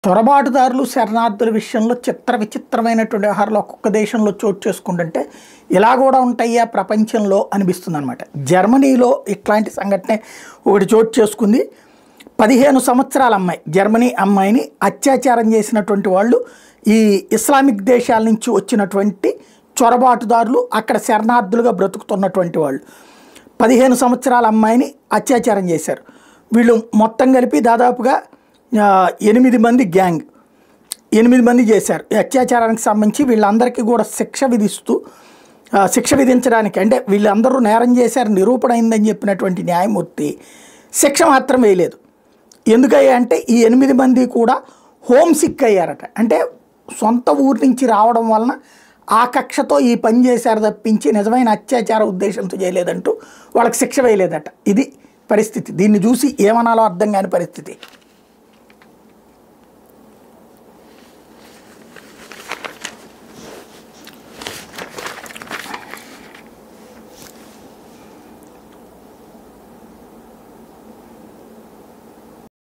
చొరబాటుదారులు శరణార్థుల విషయంలో విచిత్రమైనటువంటి వ్యవహారాలు ఒక్కొక్క దేశంలో చోటు చేసుకుంటుంటే ఇలా కూడా ఉంటాయా ప్రపంచంలో అనిపిస్తుంది అనమాట. జర్మనీలో ఇట్లాంటి సంఘటన ఒకటి చోటు చేసుకుంది. 15 సంవత్సరాల అమ్మాయి, జర్మనీ అమ్మాయిని అత్యాచారం చేసినటువంటి వాళ్ళు ఈ ఇస్లామిక్ దేశాల నుంచి వచ్చినటువంటి చొరబాటుదారులు, అక్కడ శరణార్థులుగా బ్రతుకుతున్నటువంటి వాళ్ళు 15 సంవత్సరాల అమ్మాయిని అత్యాచారం చేశారు. వీళ్ళు మొత్తం కలిపి దాదాపుగా 8 మంది గ్యాంగ్, 8 మంది చేశారు. ఈ అత్యాచారానికి సంబంధించి వీళ్ళందరికీ కూడా శిక్ష విధించడానికి, అంటే వీళ్ళందరూ నేరం చేశారు నిరూపణ అయిందని చెప్పినటువంటి న్యాయమూర్తి శిక్ష మాత్రం వేయలేదు. ఎందుకయ్యా అంటే ఈ 8 మంది కూడా హోమ్ సిక్ అయ్యారట. అంటే సొంత ఊరి నుంచి రావడం వలన ఆ కక్షతో ఈ పని చేశారు తప్పించి నిజమైన అత్యాచార ఉద్దేశంతో చేయలేదంటూ వాళ్ళకి శిక్ష వేయలేదట. ఇది పరిస్థితి. దీన్ని చూసి ఏమనాలో అర్థం కాని పరిస్థితి.